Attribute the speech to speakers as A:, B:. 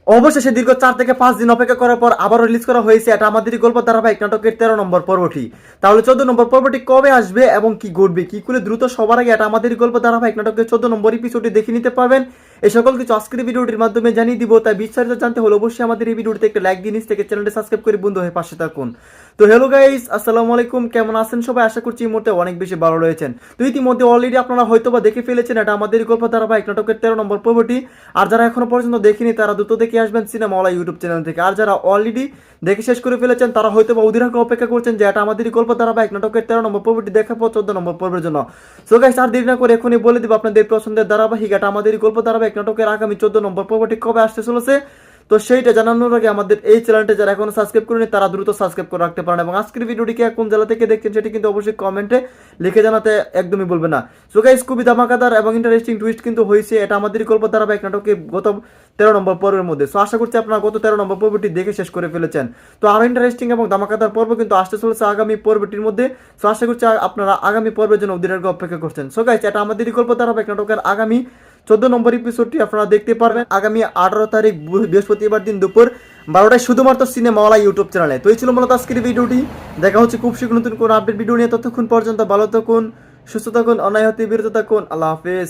A: অবশেষে দীর্ঘ 4 থেকে 5 দিন অপেক্ষা করার পর আবারও রিলিজ করা হয়েছে এটা আমাদেরই গল্প ধারাবাহিক নাটকের 13 নম্বর পর্বটি। তাহলে 14 নম্বর পর্বটি কবে আসবে এবং কি ঘটবে কি করে দ্রুত সবার আগে এটা আমাদেরই গল্প ধারাবাহিক নাটকের 14 নম্বর এপিসোডটি দেখে নিতে পারবেন, এই সকল কিছু আজকের ভিডিওটির মাধ্যমে জানিয়ে দিব। তাই বিস্তারিত জানতে হলে অবশ্যই আমাদের এই ভিডিওটিতে একটা লাইক দিয়ে নিচ থেকে চ্যানেলটি সাবস্ক্রাইব করে বন্ধু হয়ে পাশে থাকুন। তো হ্যালো গাইস, আসসালামু আলাইকুম, কেমন আছেন সবাই? আশা করছি এই মুহূর্তে অনেক বেশি ভালো রয়েছেন। তো ইতিমধ্যে অলরেডি আপনারা হয়তোবা দেখে ফেলেছেন এটা আমাদের গল্প ধারাবাহিক নাটকের 13 নম্বর পর্বটি। আর যারা এখনো পর্যন্ত দেখেনি তারা দ্রুত দেখে আসবেন সিনেমাওয়ালা ইউটিউব চ্যানেল থেকে। আর যারা অলরেডি দেখে শেষ করে ফেলেছেন তারা হয়তোবা অধীর আগ্রহে অপেক্ষা করছেন যে এটা আমাদের গল্প ধারাবাহিক নাটকের 13 নম্বর পর্বটি দেখার পর 14 নম্বর পর্বের জন্য। সো গাইস, আর দেরি না করে এখনই বলে দিব আপনাদের পছন্দের ধারাবাহিক এটা আমাদের গল্প ধারাবাহিক নাটকের আগামী 14 নম্বর পর্বটি কবে আসতে চলেছে। তো সেইটা জানানোর আগে আমাদের এই চ্যানেলটা যারা এখনো সাবস্ক্রাইব করেনি তারা দ্রুত সাবস্ক্রাইব করে রাখতে পারেন এবং আজকের ভিডিওটিকে কোন জেলা থেকে দেখছেন সেটি কিন্তু অবশ্যই কমেন্টে লিখে জানাতে একদমই বলবেন না। সো গাইস, খুবই ধামাকাদার এবং ইন্টারেস্টিং টুইস্ট কিন্তু হয়েছে এটা আমাদের গল্প ধারাবাহিক নাটকে গত 13 নম্বর পর্বের মধ্যে। সো আশা করছি আপনারা গত 13 নম্বর পর্বটি দেখে শেষ করে ফেলেছেন। তো আরো ইন্টারেস্টিং এবং ধামাকাদার পর্ব কিন্তু আসতে চলেছে আগামী পর্বটির মধ্যে। সো আশা করছি আপনারা আগামী পর্বের জন্য অধীর আগ্রহে অপেক্ষা করছেন। সো গাইস, এটা আমাদের গল্প ধারাবাহিক নাটকের আগামী 14 নম্বর এপিসোডটি আপনারা দেখতে পারবেন আগামী 18 তারিখ বৃহস্পতিবার দিন দুপুর 12টায় শুধুমাত্র সিনেমাওয়ালা ইউটিউব চ্যানেলে। তো এই ছিল মূলত আজকের ভিডিওটি। দেখা হচ্ছে খুব শীঘ্র নতুন কোন আপডেট ভিডিও নিয়ে। ততক্ষণ পর্যন্ত ভালো থাকুন, সুস্থ থাকুন, অন্যায় হতে বিরত থাকুন। আল্লাহ হাফেজ।